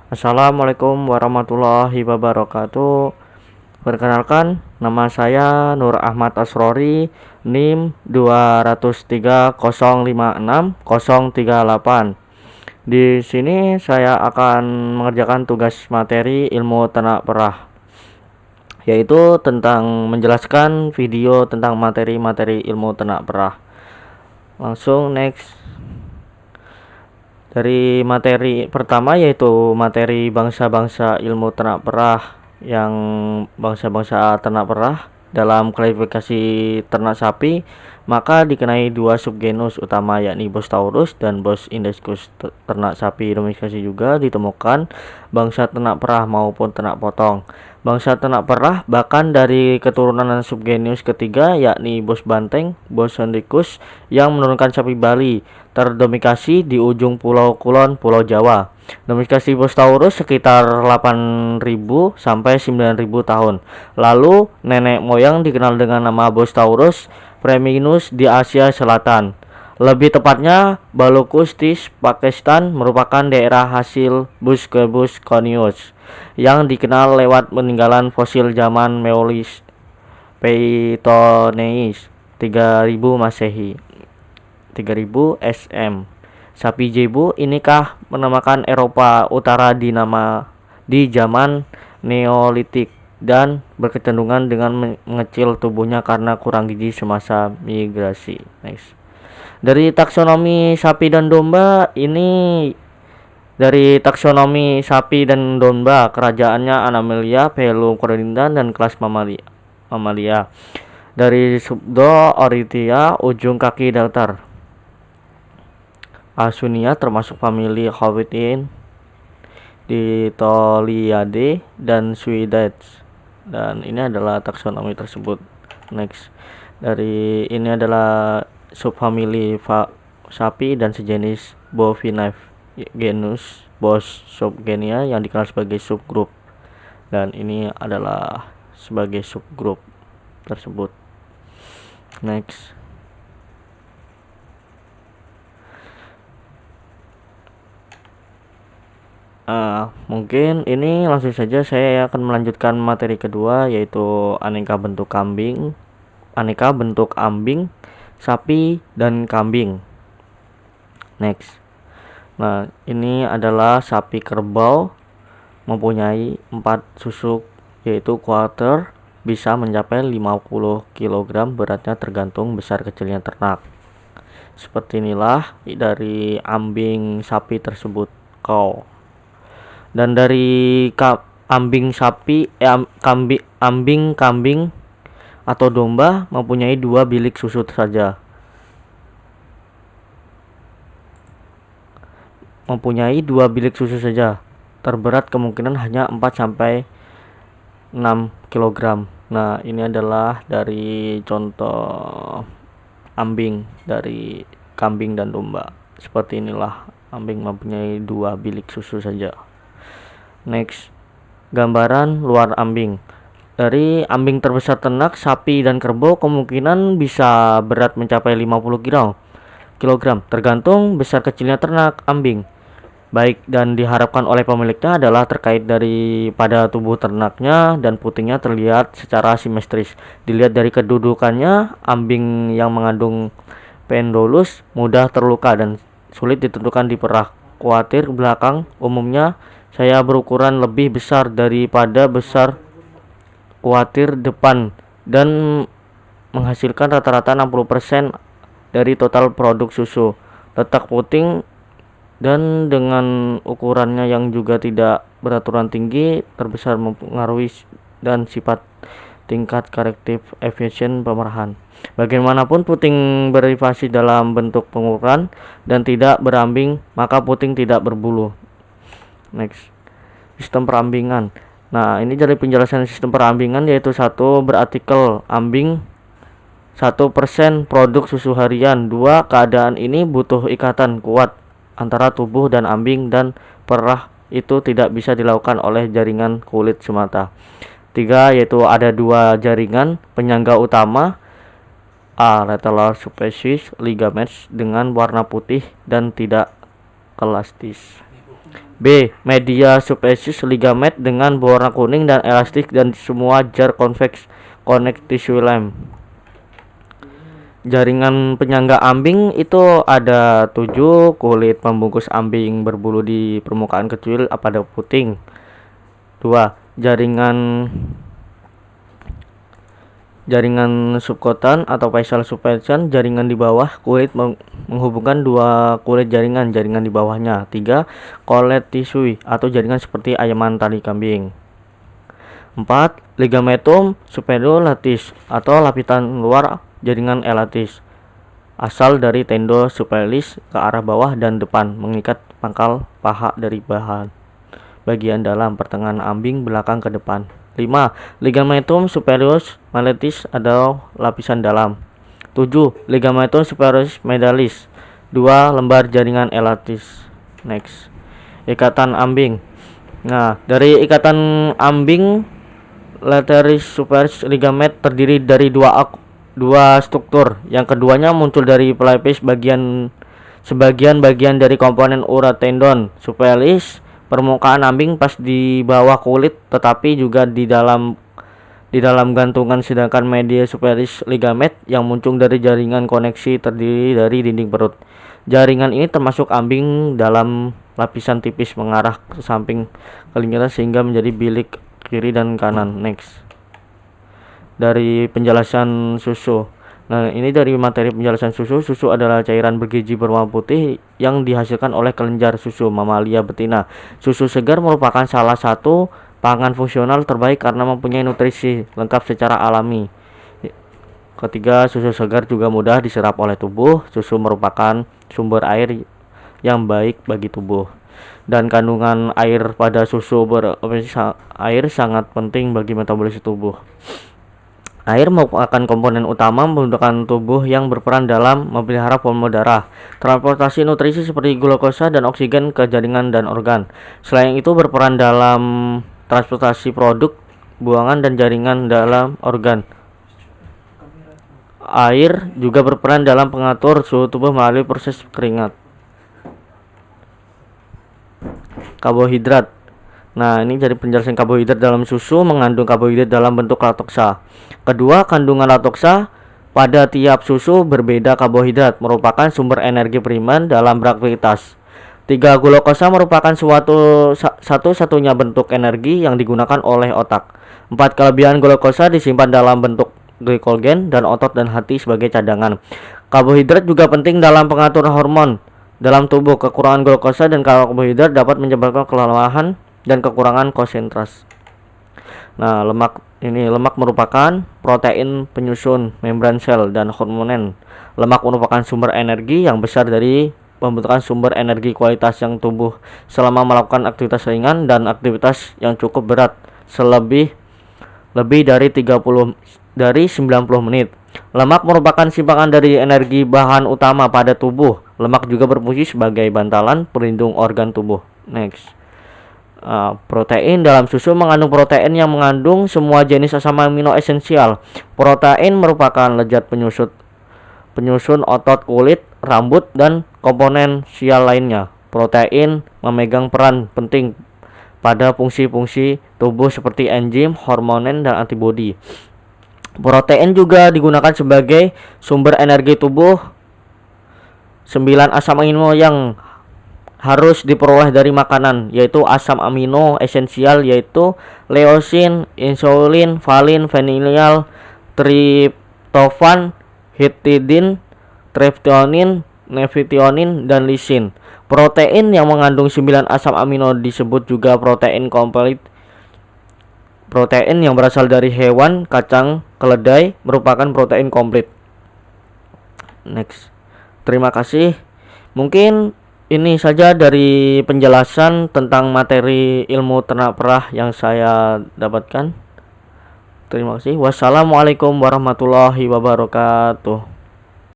Assalamualaikum warahmatullahi wabarakatuh. Perkenalkan, nama saya Nur Ahmad Asrori, NIM 203056038. Di sini saya akan mengerjakan tugas materi ilmu ternak perah, yaitu tentang menjelaskan video tentang materi-materi ilmu ternak perah. Langsung next. Dari materi pertama yaitu materi bangsa-bangsa ilmu ternak perah, yang bangsa-bangsa ternak perah dalam klasifikasi ternak sapi maka dikenai dua subgenus utama, yakni Bos taurus dan Bos indicus. Ternak sapi domestikasi juga ditemukan bangsa ternak perah maupun ternak potong. Bangsa ternak perah bahkan dari keturunan subgenus ketiga, yakni Bos banteng, Bos indicus, yang menurunkan sapi Bali, terdomestikasi di ujung Pulau Kulon, Pulau Jawa. Domestikasi Bos taurus sekitar 8.000 sampai 9.000 tahun. Lalu nenek moyang dikenal dengan nama Bos taurus Premianus di Asia Selatan. Lebih tepatnya Baluchistis, Pakistan, merupakan daerah hasil Busquebus coniosus yang dikenal lewat peninggalan fosil zaman Meolis Peitoneis 3000 Masehi, 3000 SM. Sapi Zebu inikah menamakan Eropa Utara di zaman Neolitik dan berkecenderungan dengan mengecil tubuhnya karena kurang gizi semasa migrasi. Next. Dari taksonomi sapi dan domba, ini dari taksonomi sapi dan domba, kerajaannya Animalia, Phylum Chordae dan kelas Mamalia. Dari subdo Oritia, ujung kaki datar. Asunia termasuk famili Howitzin, Ditolidae dan Suidae. Dan ini adalah taksonomi tersebut. Next. Dari ini adalah subfamili sapi dan sejenis Bovinae, genus Bos subgenia yang dikenal sebagai subgrup. Dan ini adalah sebagai subgrup tersebut. Next. Mungkin ini langsung saja saya akan melanjutkan materi kedua, yaitu aneka bentuk ambing sapi dan kambing. Next. Nah, ini adalah sapi kerbau, mempunyai 4 susuk, yaitu quarter, bisa mencapai 50 kg beratnya tergantung besar kecilnya ternak. Seperti inilah dari ambing sapi tersebut cow. Dan dari ambing kambing atau domba mempunyai 2 bilik susu saja. Terberat kemungkinan hanya 4 sampai 6 kg. Nah, ini adalah dari contoh ambing dari kambing dan domba. Seperti inilah ambing mempunyai 2 bilik susu saja. Next. Gambaran luar ambing. Dari ambing terbesar ternak sapi dan kerbau kemungkinan bisa berat mencapai 50 kg tergantung besar kecilnya ternak ambing. Baik, dan diharapkan oleh pemiliknya adalah terkait pada tubuh ternaknya dan putingnya terlihat secara simetris. Dilihat dari kedudukannya, ambing yang mengandung pendolus mudah terluka dan sulit ditentukan di perah. Kuartir belakang umumnya saya berukuran lebih besar daripada besar kuartir depan dan menghasilkan rata-rata 60% dari total produk susu. Letak puting dan dengan ukurannya yang juga tidak beraturan tinggi terbesar mempengaruhi dan sifat tingkat karakteristik efisien pemerahan. Bagaimanapun puting bervariasi dalam bentuk pengukuran dan tidak berambing, maka puting tidak berbulu. Next. Sistem perambingan. Nah, ini dari penjelasan sistem perambingan, yaitu 1. Berartikel ambing 1% produk susu harian. 2. Keadaan ini butuh ikatan kuat antara tubuh dan ambing dan perah itu tidak bisa dilakukan oleh jaringan kulit semata. 3. Yaitu ada 2 jaringan penyangga utama, A. Lateral species ligaments dengan warna putih dan tidak elastis. B. Media subspesies ligamet dengan berwarna kuning dan elastik dan semua jar konveks connect tissue lem. Jaringan penyangga ambing itu ada 7. Kulit pembungkus ambing berbulu di permukaan kecil pada puting. 2. Jaringan subkotan atau facial suspension, jaringan di bawah kulit menghubungkan dua kulit jaringan di bawahnya. 3. Collet tissue atau jaringan seperti ayaman tali kambing. 4. Ligamentum superolatis atau lapisan luar jaringan elatis, asal dari tendo superilis ke arah bawah dan depan, mengikat pangkal paha dari bagian dalam pertengahan ambing belakang ke depan. 5. Ligamentum superius malatis atau lapisan dalam. 7. Ligamentum superius medalis, 2 lembar jaringan elatis. Next, ikatan ambing. Nah, dari ikatan ambing lateris superius ligament terdiri dari dua struktur. Yang keduanya muncul dari pelapis sebagian bagian dari komponen urat tendon superilis permukaan ambing pas di bawah kulit, tetapi juga di dalam gantungan, sedangkan media superilis ligament yang muncul dari jaringan koneksi terdiri dari dinding perut. Jaringan ini termasuk ambing dalam lapisan tipis mengarah ke samping kelingkiran sehingga menjadi bilik kiri dan kanan. Next, dari penjelasan susu. Nah, ini dari materi penjelasan susu. Susu adalah cairan bergizi berwarna putih yang dihasilkan oleh kelenjar susu mamalia betina. Susu segar merupakan salah satu pangan fungsional terbaik karena mempunyai nutrisi lengkap secara alami. Ketiga, susu segar juga mudah diserap oleh tubuh. Susu merupakan sumber air yang baik bagi tubuh, dan kandungan air pada susu air sangat penting bagi metabolisme tubuh. Air merupakan komponen utama pembentukan tubuh yang berperan dalam memelihara volume darah, transportasi nutrisi seperti glukosa dan oksigen ke jaringan dan organ. Selain itu berperan dalam transportasi produk buangan dan jaringan dalam organ. Air juga berperan dalam pengatur suhu tubuh melalui proses keringat. Karbohidrat. Nah, ini dari penjelasan karbohidrat dalam susu mengandung karbohidrat dalam bentuk latoksa. Kedua, kandungan latoksa pada tiap susu berbeda. Karbohidrat merupakan sumber energi primer dalam beraktivitas. 3. Glukosa merupakan satu-satunya bentuk energi yang digunakan oleh otak. 4. Kelebihan glukosa disimpan dalam bentuk glikogen dan otot dan hati sebagai cadangan. Karbohidrat juga penting dalam pengatur hormon dalam tubuh. Kekurangan glukosa dan karbohidrat dapat menyebabkan kelelahan dan kekurangan konsentrasi. Nah, lemak merupakan protein penyusun membran sel dan hormonen. Lemak merupakan sumber energi yang besar dari pembentukan sumber energi kualitas yang tubuh selama melakukan aktivitas ringan dan aktivitas yang cukup berat lebih dari 90 menit. Lemak merupakan simpangan dari energi bahan utama pada tubuh. Lemak juga berfungsi sebagai bantalan pelindung organ tubuh. Next, protein dalam susu mengandung protein yang mengandung semua jenis asam amino esensial. Protein merupakan lezat penyusun otot, kulit, rambut, dan komponen sial lainnya. Protein memegang peran penting pada fungsi-fungsi tubuh seperti enzim, hormonen, dan antibodi. Protein juga digunakan sebagai sumber energi tubuh. 9 asam amino yang harus diperoleh dari makanan, yaitu asam amino esensial, yaitu leucin, insulin, valin, vanillal, triptofan, histidin, triptonin, nephthionin, dan lisin. Protein yang mengandung 9 asam amino disebut juga protein komplit. Protein yang berasal dari hewan, kacang, keledai merupakan protein komplit. Next, terima kasih. Mungkin ini saja dari penjelasan tentang materi ilmu ternak perah yang saya dapatkan. Terima kasih. Wassalamualaikum warahmatullahi wabarakatuh.